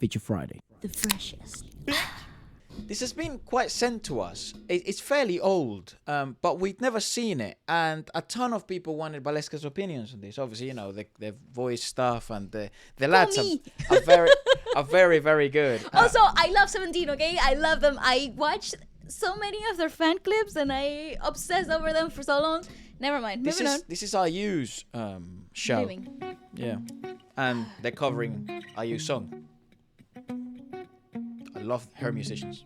Feature Friday. The freshest. This has been quite sent to us. It's fairly old, but we'd never seen it, and a ton of people wanted Wlsk's opinions on this. Obviously, you know, the voice stuff, and the lads are very, very good. Also, I love 17, okay? I love them. I watched so many of their fan clips, and I obsessed over them for so long. Never mind. Moving on. This is IU's show. Blueming. Yeah, and they're covering IU's song. I love her musicians.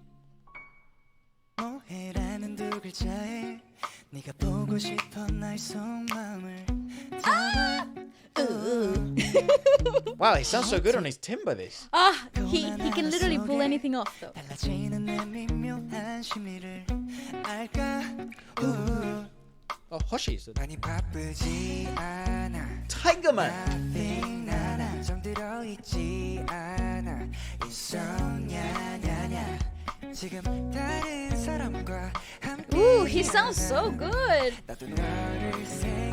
Wow, he sounds so good on his timbre, this. He can literally pull anything off, though. Oh, Hoshi is it? Tiger Man. Ooh, he sounds so good.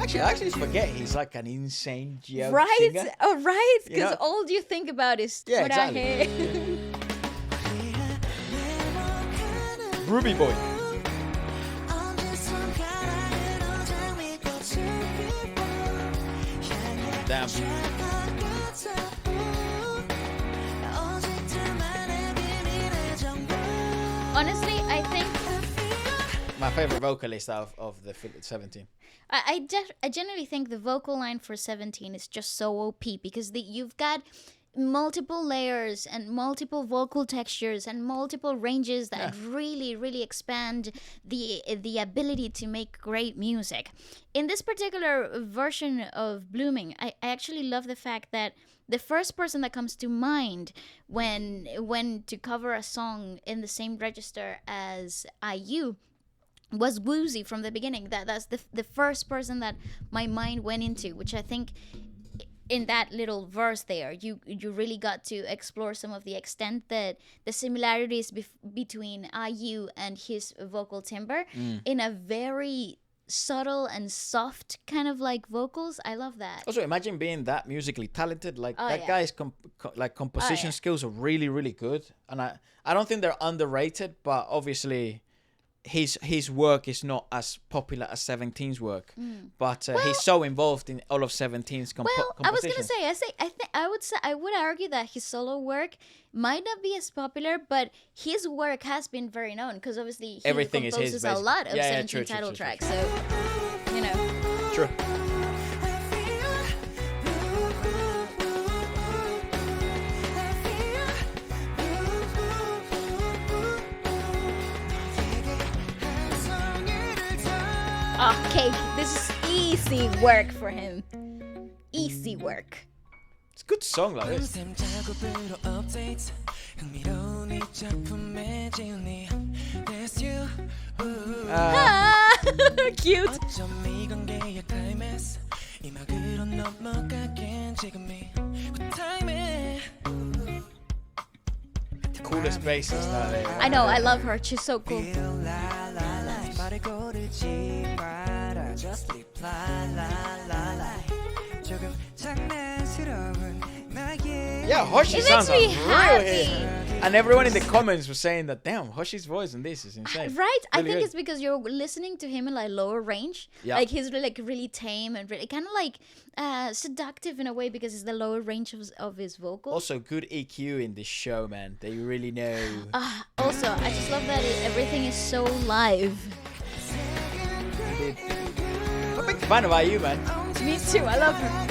Actually, I actually forget he's like an insane joke Right? singer. Oh, right? You Because know? all you think about is Yeah, exactly. Ruby Boy. Damn. Honestly, I think My favorite vocalist of the 17. I generally think the vocal line for 17 is just so OP because you've got multiple layers and multiple vocal textures and multiple ranges that really, really expand the ability to make great music. In this particular version of Blueming, I actually love the fact that the first person that comes to mind when to cover a song in the same register as IU was Woozy from the beginning. That's the first person that my mind went into, which I think in that little verse there, you really got to explore some of the extent that the similarities between IU and his vocal timbre in a very subtle and soft kind of like vocals. I love that. Also, imagine being that musically talented. Like Oh, that yeah. guy's composition skills are really, really good, and I don't think they're underrated. But obviously, his work is not as popular as 17's work. But he's so involved in all of 17's Well, I was gonna compositions. say, I would argue that his solo work might not be as popular, but his work has been very known because obviously he Everything is composes his, a basically. lot of Yeah, 17 true, title true. tracks. So, you know. True. Okay, this is easy work for him. Easy work. It's a good song like this. Cute. Coolest bassist out there. I know, I love her. She's so cool. Yeah, Hoshi It sounds makes me unreal happy. here. And everyone in the comments was saying that, damn, Hoshi's voice in this is insane. Right? I Really think good. it's because you're listening to him in like lower range. Yeah. Like he's really tame and really kind of like seductive in a way because it's the lower range of his vocals. Also, good EQ in this show, man. They really know. Also, I just love that everything is so live. I'm a big fan of IU, man. Me too. I love her.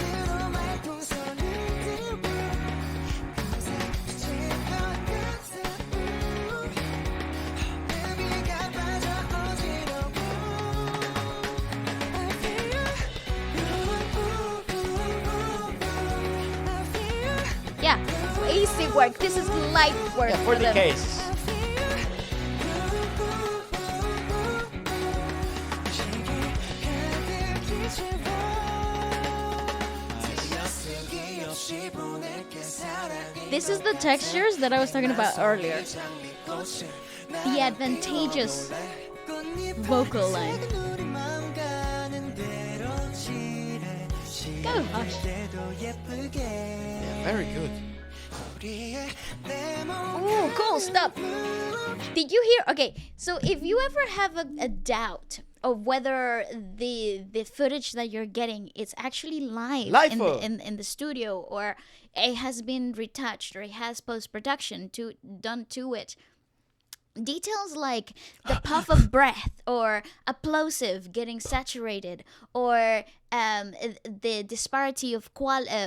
Yeah, easy work. This is light work Yeah, for the them. case. This is the textures that I was talking about earlier. The advantageous vocal line. Go, Hush. Yeah, very good. Ooh, cool, stop. Did you hear? Okay, so if you ever have a doubt of whether the footage that you're getting is actually live in the studio, or it has been retouched, or it has post-production done to it, details like the puff of breath or a plosive getting saturated, or the disparity of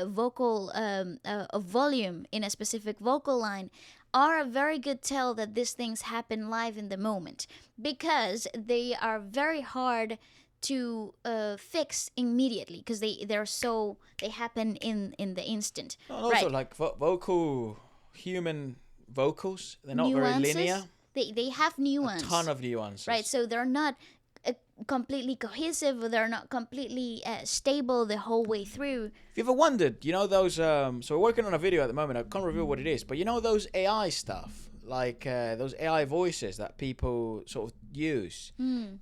vocal of volume in a specific vocal line are a very good tell that these things happen live in the moment, because they are very hard to fix immediately, because they happen in the instant. And also, like human vocals, they're not very linear. They have nuance. A ton of nuances. Right, so they're not completely cohesive, or they're not completely stable the whole way through. Have you ever wondered, those, so we're working on a video at the moment, I can't reveal what it is, but those AI stuff, like those AI voices that people sort of use,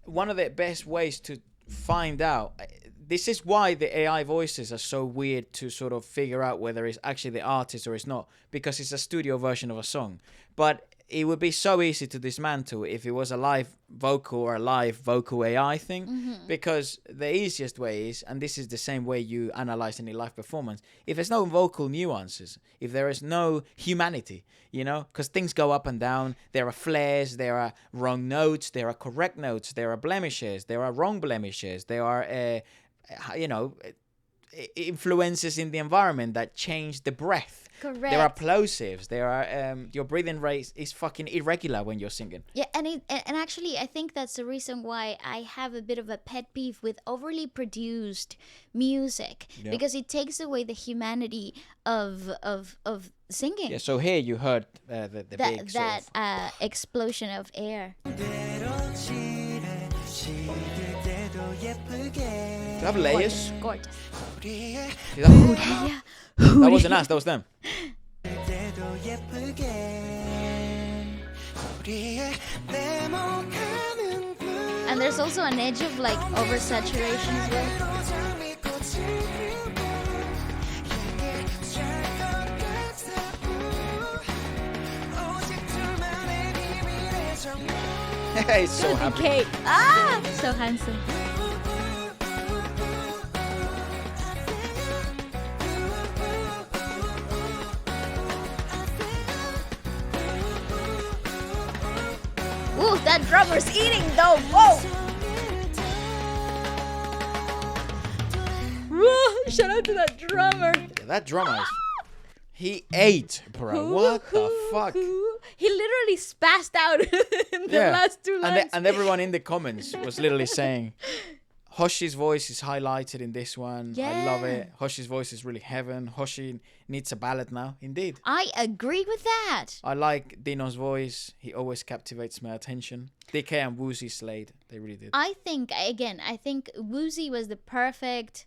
one of the best ways to find out, this is why the AI voices are so weird to sort of figure out whether it's actually the artist or it's not, because it's a studio version of a song. But it would be so easy to dismantle if it was a live vocal or a live vocal AI thing, because the easiest way is, and this is the same way you analyze any live performance, if there's no vocal nuances, if there is no humanity, because things go up and down, there are flares, there are wrong notes, there are correct notes, there are blemishes, there are wrong blemishes, there are, influences in the environment that change the breath. Correct. There are plosives. There are your breathing rate is fucking irregular when you're singing. Yeah, and actually, I think that's the reason why I have a bit of a pet peeve with overly produced music, because it takes away the humanity of singing. Yeah. So here you heard the big that explosion of air. Do you have layers? Gorgeous. That wasn't us, that was them. And there's also an edge of like oversaturation as well. He's so happy. Kate. So handsome. Ooh, that drummer's eating though. Whoa! Shout out to that drummer. Yeah, that drummer is... He ate, bro. What the fuck? He literally spazzed out in the last two lines. And everyone in the comments was literally saying, Hoshi's voice is highlighted in this one. Yeah. I love it. Hoshi's voice is really heaven. Hoshi needs a ballad now. Indeed. I agree with that. I like Dino's voice. He always captivates my attention. DK and Woozy slayed. They really did. I think Woozy was the perfect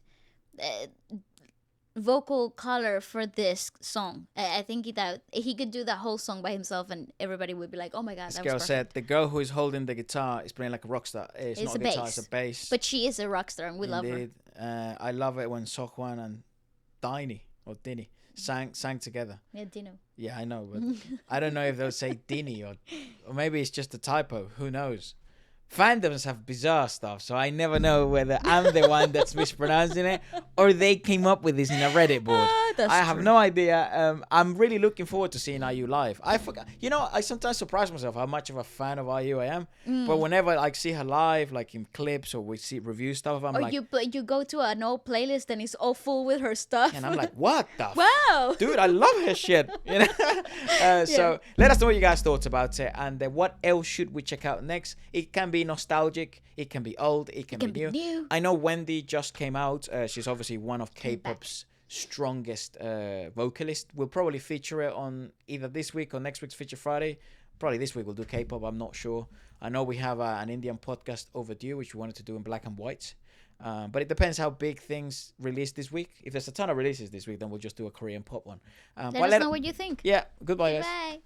vocal color for this song. I think that he could do the whole song by himself and everybody would be like, oh my god, this that girl was perfect. said the girl who is holding the guitar is playing like a rock star. It's not a guitar, bass. it's a bass. But she is a rock star and we love her. I love it when Sokwan and Dini sang together. Yeah, Dino. Yeah, I know, but I don't know if they'll say Dini or maybe it's just a typo. Who knows? Fandoms have bizarre stuff, so I never know whether I'm the one that's mispronouncing it or they came up with this in a Reddit board. I have no idea. I'm really looking forward to seeing IU live. I forgot. I sometimes surprise myself how much of a fan of IU I am. But whenever I see her live, like in clips or we see review stuff, I'm like... you go to an old playlist and it's all full with her stuff. And I'm like, what the wow. Dude, I love her shit. So let us know what you guys thought about it and what else should we check out next. It can be nostalgic, it can be old, it can be new. I know Wendy just came out. She's obviously one of K-pop's strongest vocalists. We'll probably feature it on either this week or next week's Feature Friday. Probably this week we'll do K-pop, I'm not sure. I know we have an Indian podcast overdue, which we wanted to do in black and white. But it depends how big things release this week. If there's a ton of releases this week, then we'll just do a Korean pop one. Let us know what you think. Yeah, goodbye guys. Bye.